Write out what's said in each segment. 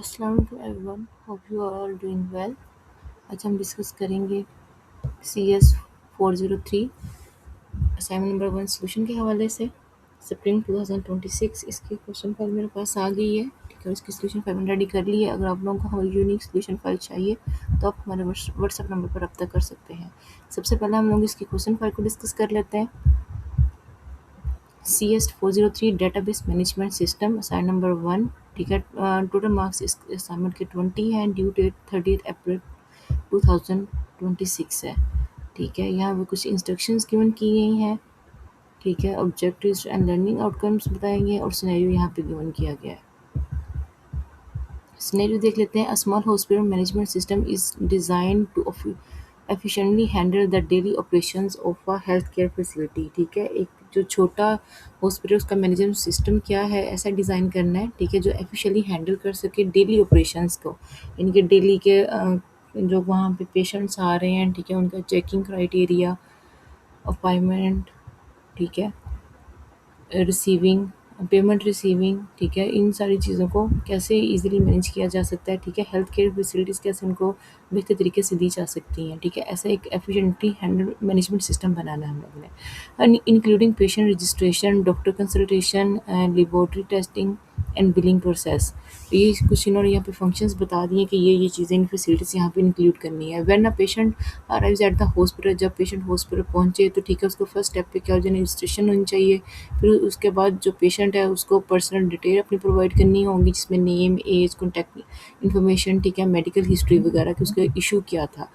अस्सलाम वालेकुम everyone, hope you are all doing well. आज हम डिस्कस करेंगे C S 403 assignment number 1 solution के हवाले से। स्प्रिंग 2026 इसकी क्वेश्चन फाइल मेरे पास आ गई है, ठीक है। इसकी सोल्यूशन फाइल मैंने रेडी कर ली है। अगर आप लोगों को हमारी यूनिक सोल्यूशन फाइल चाहिए तो आप हमारे व्हाट्सएप नंबर पर रब्ता कर सकते हैं। सबसे पहले हम लोग इसकी क्वेश्चन फाइल को डिस्कस कर लेते हैं। CS403 database management system assign number 1, ठीक है। टोटल मार्क्स इस असाइनमेंट के 20 हैं। ड्यू डेट 30 अप्रैल 2026 है, ठीक है। यहाँ पे कुछ इंस्ट्रक्शंस गिवन की गई हैं, ठीक है। ऑब्जेक्टिव्स एंड लर्निंग आउटकम्स बताएंगे और सिनेरियो यहाँ पे गिवन किया गया है। सिनेरियो देख लेते हैं। A small hospital management system is design to efficiently handle the daily operations of a healthcare facility, ठीक है। एक जो छोटा हॉस्पिटल उसका मैनेजमेंट सिस्टम क्या है, ऐसा डिज़ाइन करना है, ठीक है, जो एफिशिएंटली हैंडल कर सके डेली ऑपरेशंस को। इनके डेली के जो वहाँ पे पेशेंट्स आ रहे हैं, ठीक है, उनका चेकिंग क्राइटेरिया, अपॉइंटमेंट, ठीक है, रिसीविंग, पेमेंट रिसीविंग, ठीक है, इन सारी चीज़ों को कैसे इजीली मैनेज किया जा सकता है, ठीक है। हेल्थ केयर फैसिलिटीज़ कैसे उनको बेहतर तरीके से दी जा सकती हैं, ठीक है। ऐसा एक एफिशिएंटली हैंडल मैनेजमेंट सिस्टम बनाना है हम लोगों ने, including patient registration, doctor consultation, laboratory testing and billing process. ये कुछ इन्होंने यहाँ पे फंक्शंस बता दिए कि ये चीज़ें इन फैसिलिटीज़ यहाँ पे इंक्लूड करनी है। When a patient arrives at the hospital, जब पेशेंट हॉस्पिटल पहुँचे तो ठीक है, उसको फर्स्ट स्टेप पे क्या हो जाए, रजिस्ट्रेशन होनी चाहिए। फिर उसके बाद जो पेशेंट है उसको पर्सनल डिटेल अपनी प्रोवाइड करनी होंगी, जिसमें नेम, एज, कॉन्टैक्ट इन्फॉर्मेशन, ठीक है, मेडिकल हिस्ट्री वगैरह कि उसका इशू क्या था।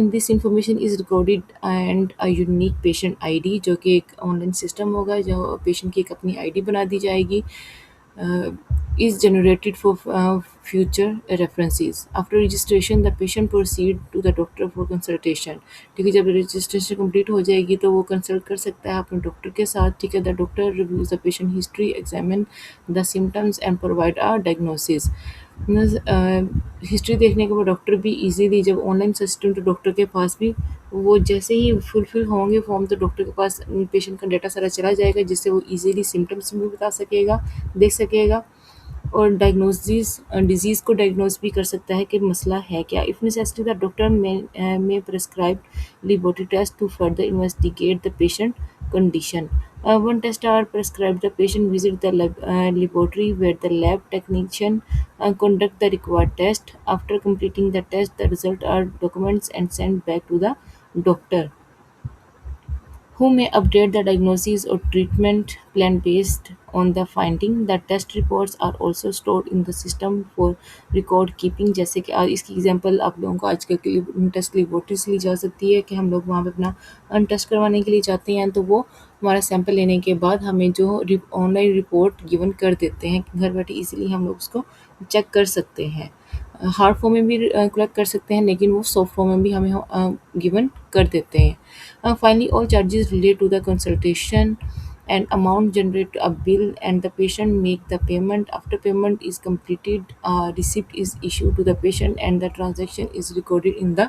This information is recorded and a unique patient ID, जो कि एक ऑनलाइन सिस्टम होगा, जो पेशेंट की एक अपनी आईडी बना दी जाएगी, is generated for future references. After registration, the patient proceed to the doctor for consultation, ठीक है। जब रजिस्ट्रेशन कंप्लीट हो जाएगी तो वो कंसल्ट कर सकता है अपने डॉक्टर के साथ, ठीक है। The doctor reviews the patient history, examine the symptoms and provide a diagnosis. History देखने के बाद डॉक्टर भी इजीली, जब ऑनलाइन सिस्टम तो डॉक्टर के पास भी वो जैसे ही फुलफिल होंगे फॉर्म तो डॉक्टर के पास पेशेंट का डाटा सारा चला जाएगा, जिससे वो इजीली सिम्टम्स भी बता सकेगा, देख सकेगा, और डायग्नोसिस डिजीज़ को डायग्नोस भी कर सकता है कि मसला है क्या। If necessary the doctor may prescribe laboratory test to further investigate the patient condition. One test are prescribed. The patient visit the laboratory where the lab technician conduct the required test. After completing the test, the result are documents and sent back to the doctor, who may update the diagnosis or treatment plan based on the finding. The test reports are also stored in the system for record keeping. जैसे कि इसकी example आप लोगों को आजकल के लिए test laboratory से ली जा सकती है कि हम लोग वहाँ पे अपना टेस्ट करवाने के लिए जाते हैं, तो वो हमारा सैंपल लेने के बाद हमें जो ऑनलाइन रिपोर्ट गिवन कर देते हैं, घर बैठे इजीली हम लोग उसको चेक कर सकते हैं। हार्ड फॉर्म में भी कलेक्ट कर सकते हैं, लेकिन वो सॉफ्ट फॉर्म में भी हमें गिवन कर देते हैं। Finally, all charges relate to the consultation and amount generate a bill, and the patient make the payment. After payment is completed, a receipt is issued to the patient and the transaction is recorded in the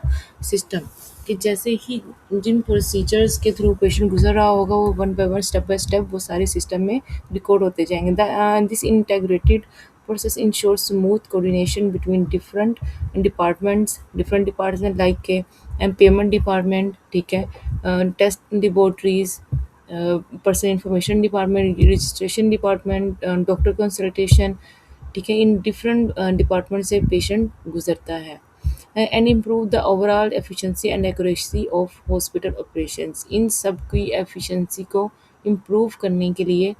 system. कि जैसे ही जिन procedures के through patient गुजर रहा होगा वो one by one, step by step वो सारे system में रिकॉर्ड होते जाएंगे। This integrated process ensures smooth coordination between different departments like and payment department, ठीक है, test laboratories, person information department, registration department, doctor consultation, ठीक है। इन डिफरेंट डिपार्टमेंट से पेशेंट गुजरता है। And improve the overall efficiency and accuracy of hospital operations. इन सब की एफिशिएंसी को इम्प्रूव करने के लिए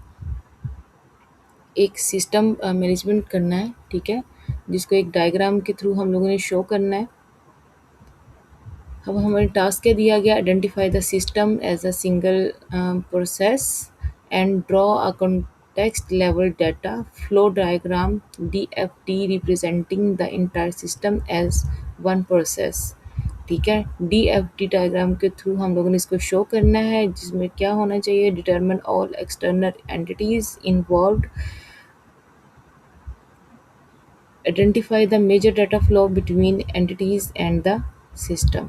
एक सिस्टम मैनेजमेंट करना है, ठीक है, जिसको एक डायग्राम के थ्रू हम लोगों ने शो करना है। अब हमें टास्क क्या दिया गया, identify the system as a single process and draw a context level data flow diagram DFT representing the entire system as one process, ठीक है। DFT डायग्राम के थ्रू हम लोगों ने इसको शो करना है, जिसमें क्या होना चाहिए, determine all external entities involved, identify the major data flow between entities and the system।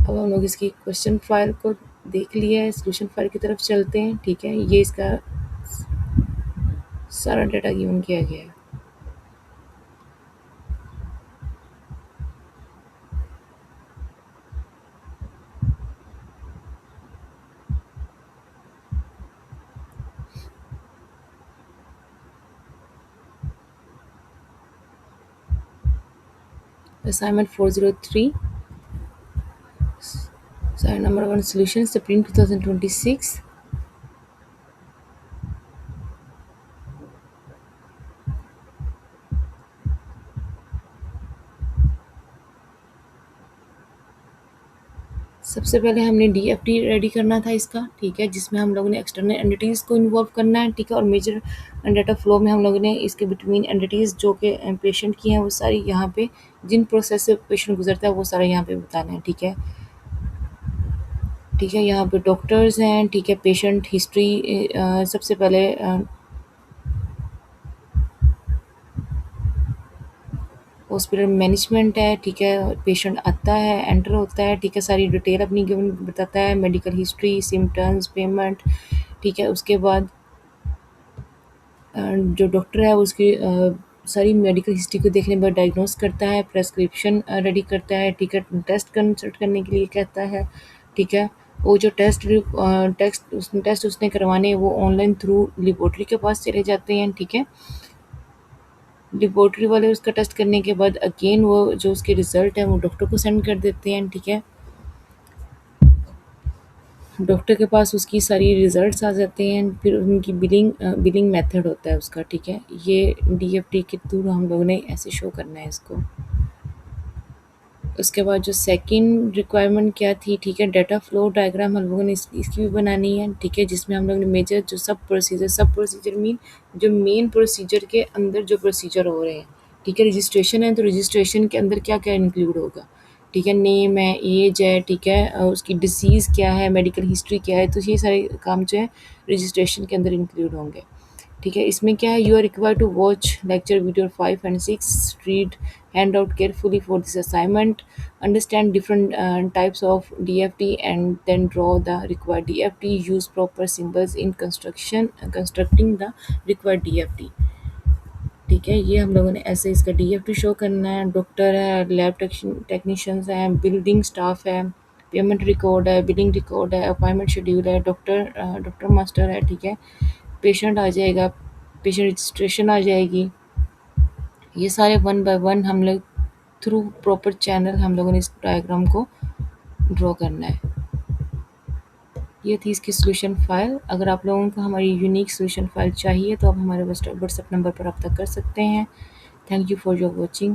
अब हम लोग इसकी क्वेश्चन फाइल को देख लिया है, सोल्यूशन फाइल की तरफ चलते हैं, ठीक है। ये इसका सारा डाटा गिवन किया गया है। Assignment 403, assignment number 1 solutions, Supreme 2026. सबसे पहले हमने डीएफटी रेडी करना था इसका, ठीक है, जिसमें हम लोगों ने एक्सटर्नल एंटिटीज़ को इन्वॉल्व करना है, ठीक है, और मेजर डाटा फ्लो में हम लोगों ने इसके बिटवीन एंटिटीज़ जो कि पेशेंट की हैं वो सारी यहाँ पे जिन प्रोसेस से पेशेंट गुजरता है वो सारा यहाँ पे बताना है, ठीक है। ठीक है, यहाँ पे डॉक्टर्स हैं, ठीक है, पेशेंट हिस्ट्री सबसे पहले हॉस्पिटल मैनेजमेंट है, ठीक है, पेशेंट आता है, एंटर होता है, ठीक है, सारी डिटेल अपनी गिवन बताता है, मेडिकल हिस्ट्री, सिम्टम्स, पेमेंट, ठीक है। उसके बाद जो डॉक्टर है उसकी सारी मेडिकल हिस्ट्री को देखने के बाद डायग्नोस करता है, प्रेस्क्रिप्शन रेडी करता है, ठीक है, टेस्ट कंसल्ट करने के लिए कहता है, ठीक है। वो जो टेस्ट उसने करवाने वो ऑनलाइन थ्रू लेबोरेटरी के पास चले जाते हैं, ठीक है। लेबोरेटरी वाले उसका टेस्ट करने के बाद अगेन वो जो उसके रिज़ल्ट है वो डॉक्टर को सेंड कर देते हैं, ठीक है। डॉक्टर के पास उसकी सारी रिज़ल्ट्स आ जाते हैं, फिर उनकी बिलिंग मेथड होता है उसका, ठीक है। ये डीएफटी के थ्रू हम लोगों ने ऐसे शो करना है इसको। उसके बाद जो सेकंड रिक्वायरमेंट क्या थी, ठीक है, डाटा फ्लो डायग्राम हम लोगों ने इसकी भी बनानी है, ठीक है, जिसमें हम लोगों ने मेजर जो सब प्रोसीजर मीन जो मेन प्रोसीजर के अंदर जो प्रोसीजर हो रहे हैं, ठीक है। रजिस्ट्रेशन है तो रजिस्ट्रेशन के अंदर क्या क्या इंक्लूड होगा, ठीक है, नेम है, एज है, ठीक है, उसकी डिसीज़ क्या है, मेडिकल हिस्ट्री क्या है, तो ये सारे काम जो है रजिस्ट्रेशन के अंदर इंक्लूड होंगे, ठीक है। इसमें क्या है, you are required to watch lecture video 5 and 6, read handout carefully for this assignment, understand different types of DFT and then draw the required DFT, use proper symbols in constructing the required DFT, ठीक है। ये हम लोगों ने ऐसे इसका DFT show करना है। डॉक्टर है, लैब टेक्नीशियंस हैं, बिल्डिंग स्टाफ है, पेमेंट रिकॉर्ड है, बिलिंग रिकॉर्ड है, अपॉइंटमेंट शेड्यूल है, डॉक्टर मास्टर है, ठीक है। पेशेंट आ जाएगा, पेशेंट रजिस्ट्रेशन आ जाएगी। ये सारे वन बाय वन हम लोग थ्रू प्रॉपर चैनल हम लोगों ने इस डायग्राम को ड्रॉ करना है। ये थी इसकी सोल्यूशन फ़ाइल। अगर आप लोगों को हमारी यूनिक सोल्यूशन फ़ाइल चाहिए तो आप हमारे व्हाट्सएप नंबर पर रब्ता कर सकते हैं। Thank you for your watching.